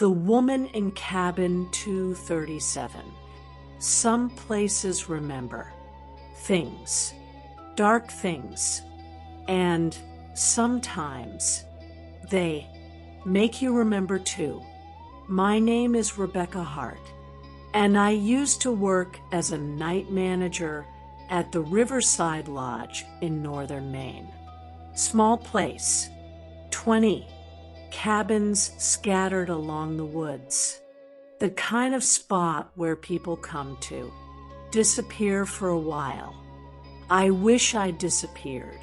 The woman in cabin 237. Some places remember things, dark things, and sometimes they make you remember too. My name is Rebecca Hart, and I used to work as a night manager at the Riverside Lodge in northern Maine. Small place, 20 cabins scattered along the woods. The kind of spot where people come to disappear for a while. I wish I'd disappeared.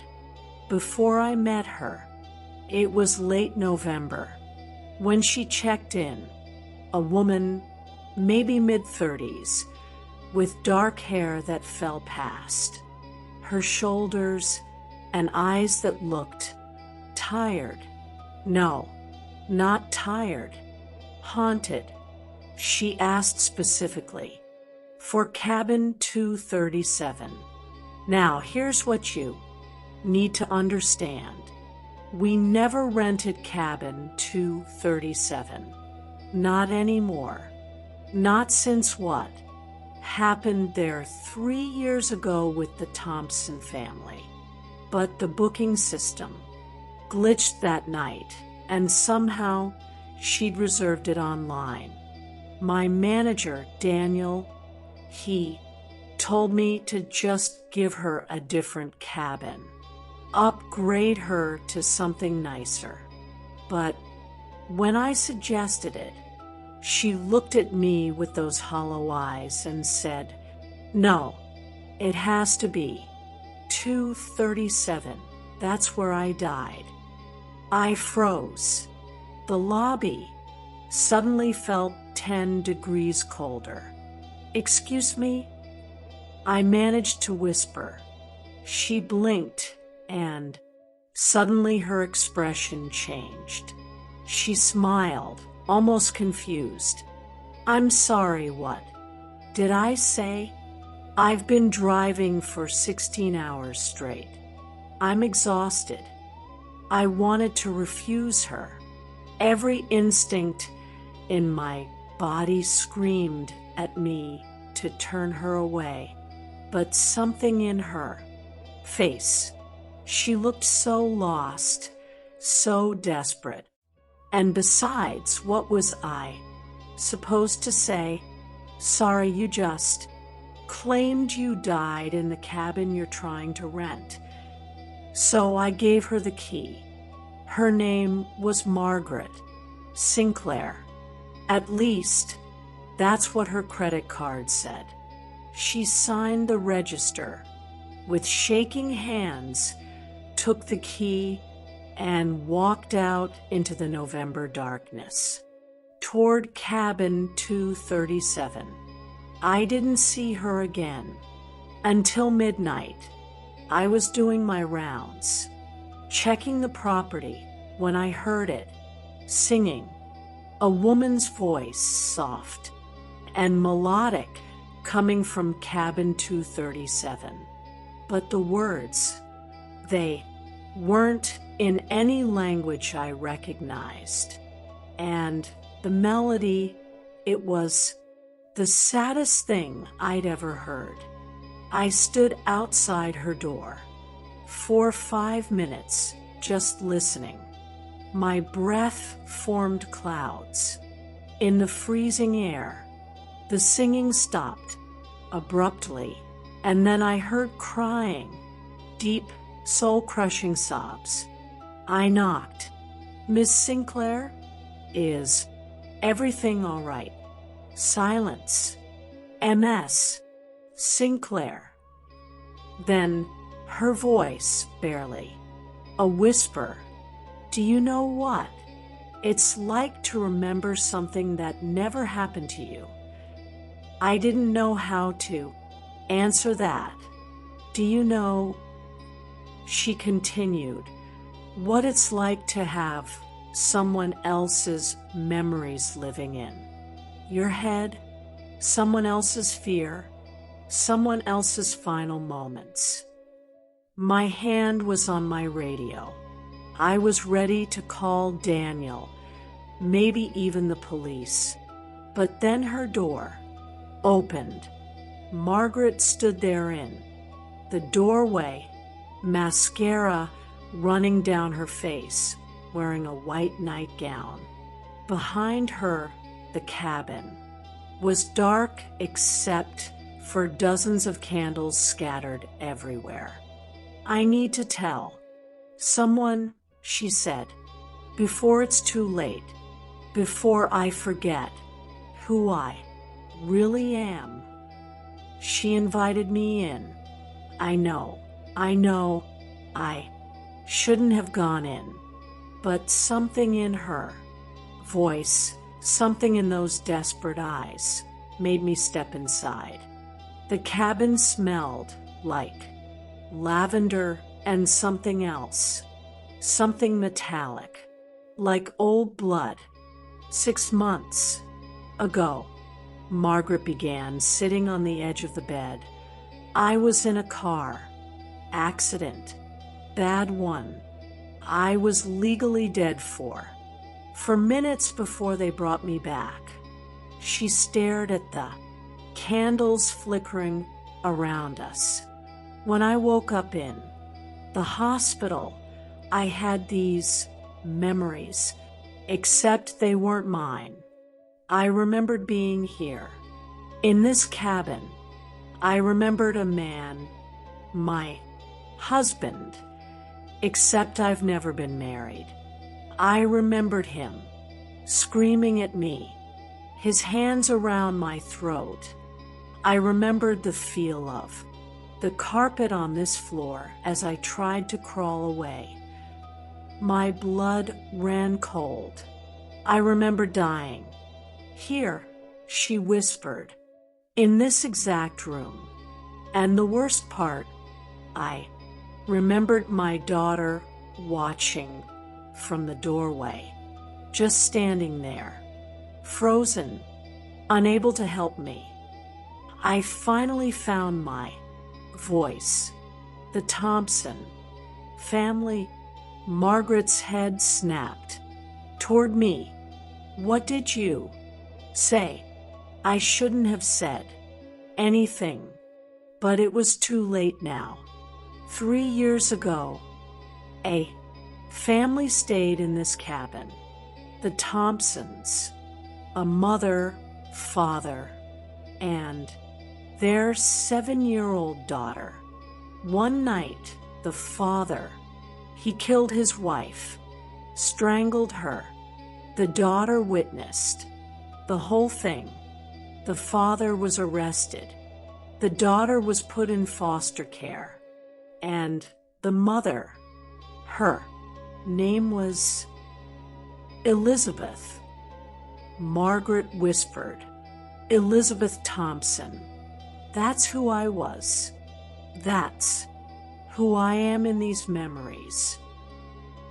Before I met her, it was late November. When she checked in, a woman, maybe mid-30s, with dark hair that fell past her shoulders and eyes that looked tired. No, not tired, haunted. She asked specifically for cabin 237. Now, here's what you need to understand. We never rented cabin 237. Not anymore. Not since what happened there 3 years ago with the Thompson family. But the booking system glitched that night, and somehow she'd reserved it online. My manager, Daniel, he told me to just give her a different cabin, upgrade her to something nicer. But when I suggested it, she looked at me with those hollow eyes and said, "No, it has to be 237. That's where I died." I froze. The lobby suddenly felt 10 degrees colder. "Excuse me?" I managed to whisper. She blinked, and suddenly her expression changed. She smiled, almost confused. "I'm sorry, what did I say?" "I've been driving for 16 hours straight. I'm exhausted." I wanted to refuse her. Every instinct in my body screamed at me to turn her away, but something in her face, she looked so lost, so desperate. And besides, what was I supposed to say? "Sorry, you just claimed you died in the cabin you're trying to rent." So I gave her the key. Her name was Margaret Sinclair. At least, that's what her credit card said. She signed the register, with shaking hands, took the key, and walked out into the November darkness, toward cabin 237. I didn't see her again until midnight. I was doing my rounds, checking the property, when I heard it, singing. A woman's voice, soft and melodic, coming from cabin 237. But the words, they weren't in any language I recognized. And the melody, it was the saddest thing I'd ever heard. I stood outside her door for 5 minutes, just listening. My breath formed clouds in the freezing air. The singing stopped abruptly, and then I heard crying, deep, soul-crushing sobs. I knocked. "Miss Sinclair? Is everything all right?" Silence. "MS. Sinclair." Then her voice, barely a whisper. "Do you know what it's like to remember something that never happened to you?" I didn't know how to answer that. "Do you know," she continued, "what it's like to have someone else's memories living in your head, someone else's fear, someone else's final moments?" My hand was on my radio. I was ready to call Daniel, maybe even the police. But then her door opened. Margaret stood therein, the doorway, mascara running down her face, wearing a white nightgown. Behind her, the cabin was dark except for dozens of candles scattered everywhere. "I need to tell someone," she said, "before it's too late, before I forget who I really am." She invited me in. I know, I shouldn't have gone in, but something in her voice, something in those desperate eyes, made me step inside. The cabin smelled like lavender and something else, something metallic, like old blood. 6 months ago, Margaret began, sitting on the edge of the bed. I was in a car accident, bad one. I was legally dead for minutes before they brought me back. She stared at the candles flickering around us. When I woke up in the hospital, I had these memories, except they weren't mine. I remembered being here, in this cabin. I remembered a man, my husband, except I've never been married. I remembered him screaming at me, his hands around my throat. I remembered the feel of the carpet on this floor as I tried to crawl away. My blood ran cold. I remember dying. "Here," she whispered, "in this exact room." And the worst part, I remembered my daughter watching from the doorway, just standing there, frozen, unable to help me. I finally found my voice. "The Thompson family." Margaret's head snapped toward me. "What did you say?" I shouldn't have said anything, but it was too late now. 3 years ago, a family stayed in this cabin. The Thompsons, a mother, father, and their 7-year-old daughter. One night, the father, he killed his wife, strangled her. The daughter witnessed the whole thing. The father was arrested. The daughter was put in foster care. And the mother, her name was Elizabeth. Margaret whispered, "Elizabeth Thompson." That's who I was. That's who I am in these memories.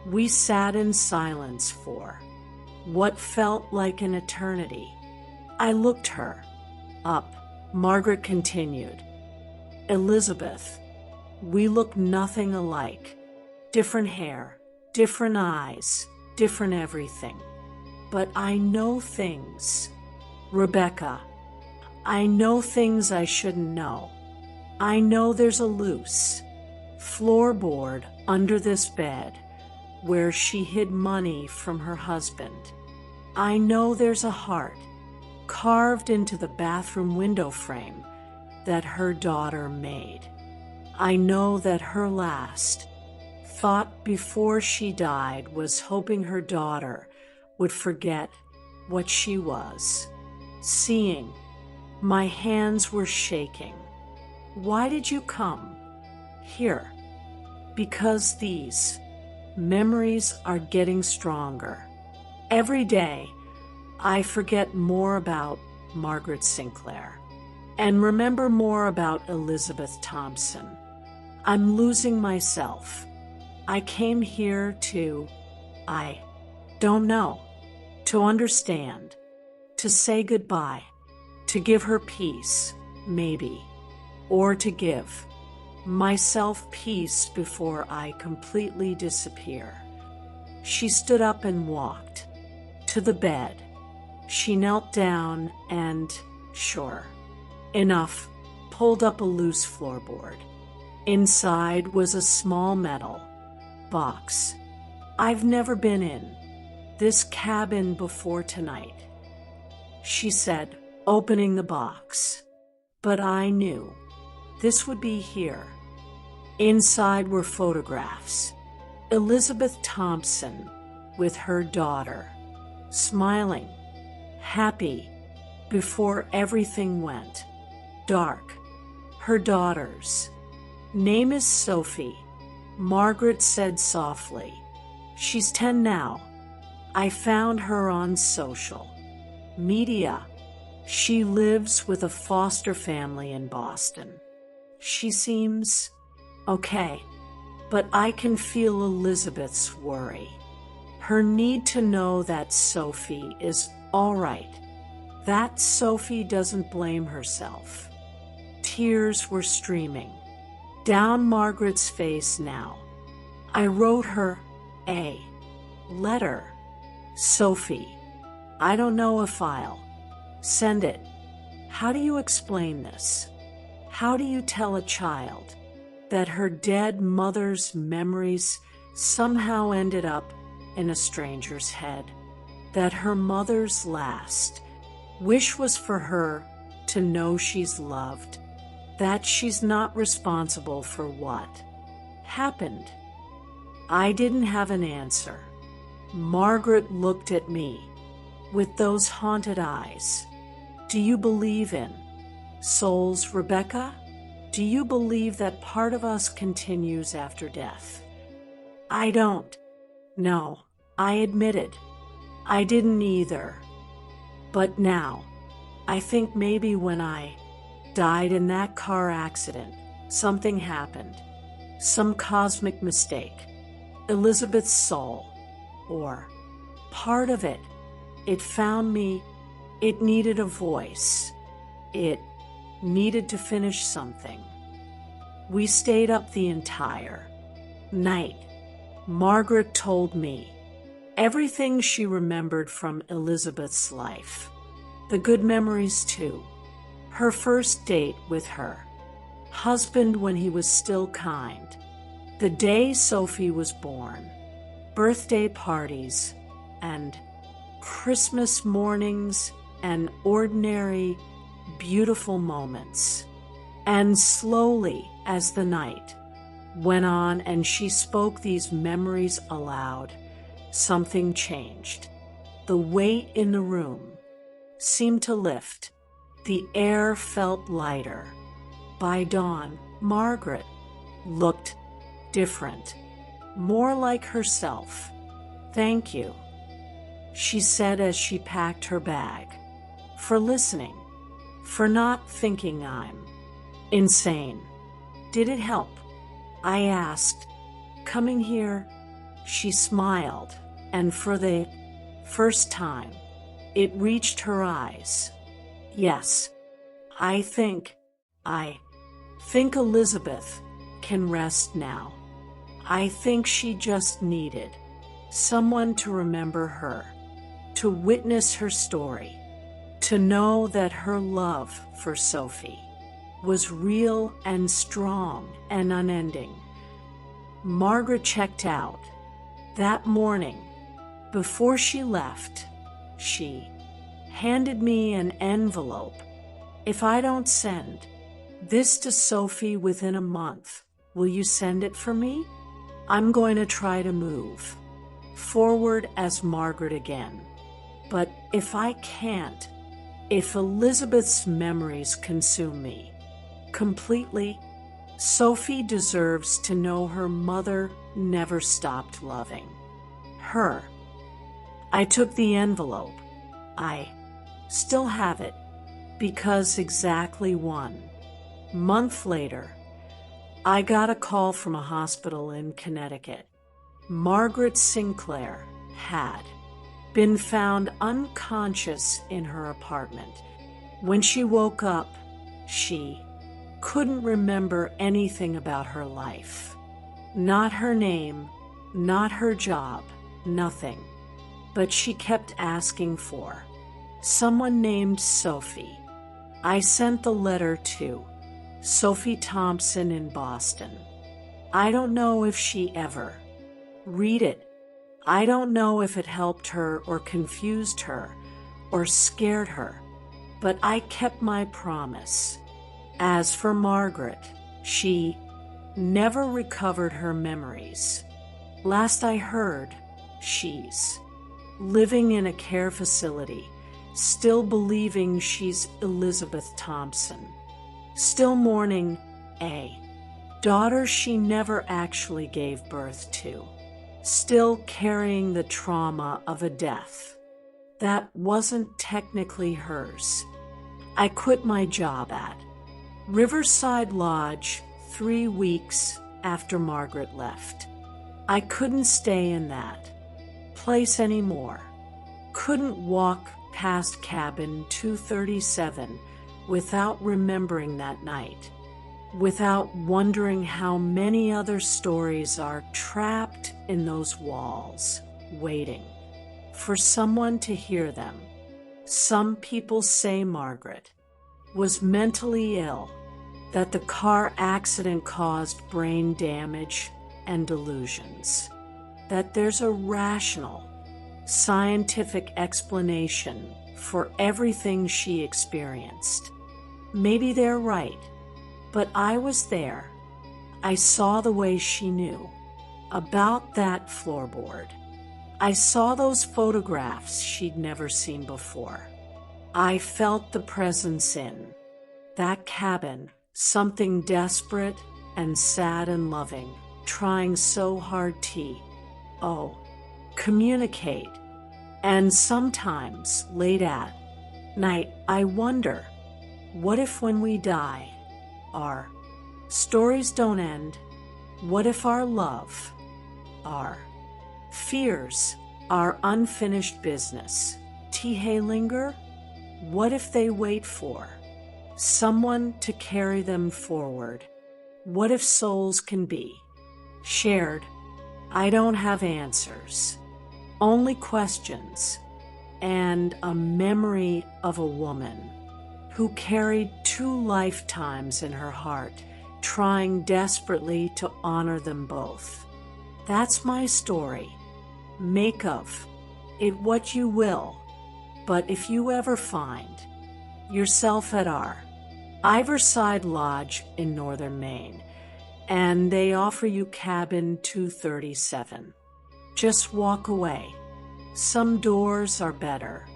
We sat in silence for what felt like an eternity. I looked her up. Margaret continued, "Elizabeth, we look nothing alike. Different hair, different eyes, different everything. But I know things. Rebecca, I know things I shouldn't know. I know there's a loose floorboard under this bed where she hid money from her husband. I know there's a heart carved into the bathroom window frame that her daughter made. I know that her last thought before she died was hoping her daughter would forget what she was. Seeing, my hands were shaking. Why did you come here? Because these memories are getting stronger. Every day, I forget more about Margaret Sinclair and remember more about Elizabeth Thompson. I'm losing myself. I came here I don't know, to understand, to say goodbye, to give her peace, maybe, or to give myself peace before I completely disappear." She stood up and walked to the bed. She knelt down and, sure enough, pulled up a loose floorboard. Inside was a small metal box. "I've never been in this cabin before tonight," she said, opening the box. "But I knew this would be here." Inside were photographs. Elizabeth Thompson with her daughter, smiling, happy, before everything went dark. Her daughter's name is Sophie, Margaret said softly. "She's 10 now. I found her on social media. She lives with a foster family in Boston. She seems okay, but I can feel Elizabeth's worry. Her need to know that Sophie is all right, that Sophie doesn't blame herself." Tears were streaming down Margaret's face now. "I wrote her a letter, Sophie. I don't know if I'll send it. How do you explain this? How do you tell a child that her dead mother's memories somehow ended up in a stranger's head? That her mother's last wish was for her to know she's loved, that she's not responsible for what happened?" I didn't have an answer. Margaret looked at me with those haunted eyes. "Do you believe in souls, Rebecca? Do you believe that part of us continues after death?" "I don't. No," I admitted. "I didn't either. But now, I think maybe when I died in that car accident, something happened. Some cosmic mistake. Elizabeth's soul, or part of it, it found me. It needed a voice. It needed to finish something." We stayed up the entire night. Margaret told me everything she remembered from Elizabeth's life. The good memories too. Her first date with her husband when he was still kind. The day Sophie was born. Birthday parties and Christmas mornings and ordinary, beautiful moments. And slowly, as the night went on and she spoke these memories aloud, something changed. The weight in the room seemed to lift. The air felt lighter. By dawn, Margaret looked different, more like herself. "Thank you," she said as she packed her bag, "for listening, for not thinking I'm insane." "Did it help?" I asked. "Coming here?" She smiled, and for the first time, it reached her eyes. "Yes, I think Elizabeth can rest now. I think she just needed someone to remember her, to witness her story, to know that her love for Sophie was real and strong and unending." Margaret checked out. That morning, before she left, she handed me an envelope. "If I don't send this to Sophie within a month, will you send it for me? I'm going to try to move forward as Margaret again. But if I can't, if Elizabeth's memories consume me completely, Sophie deserves to know her mother never stopped loving her." I took the envelope. I still have it, because exactly 1 month later, I got a call from a hospital in Connecticut. Margaret Sinclair had been found unconscious in her apartment. When she woke up, she couldn't remember anything about her life. Not her name, not her job, nothing. but she kept asking for someone named Sophie. I sent the letter to Sophie Thompson in Boston. I don't know if she ever read it. I don't know if it helped her or confused her or scared her, but I kept my promise. As for Margaret, she never recovered her memories. Last I heard, she's living in a care facility, still believing she's Elizabeth Thompson, still mourning a daughter she never actually gave birth to, still carrying the trauma of a death that wasn't technically hers. I quit my job at Riverside Lodge 3 weeks after Margaret left. I couldn't stay in that place anymore. Couldn't walk past cabin 237 without remembering that night, without wondering how many other stories are trapped in those walls, waiting for someone to hear them. Some people say Margaret was mentally ill, that the car accident caused brain damage and delusions, that there's a rational, scientific explanation for everything she experienced. Maybe they're right, but I was there. I saw the way she knew about that floorboard. I saw those photographs she'd never seen before. I felt the presence in that cabin, something desperate and sad and loving, trying so hard to communicate. And sometimes, late at night, I wonder, what if when we die, our stories don't end? What if our love, our fears, our unfinished business, linger? What if they wait for someone to carry them forward? What if souls can be shared? I don't have answers, only questions, and a memory of a woman who carried 2 lifetimes in her heart, trying desperately to honor them both. That's my story. Make of it what you will, but if you ever find yourself at our Riverside Lodge in northern Maine, and they offer you cabin 237, just walk away. Some doors are better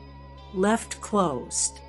left closed.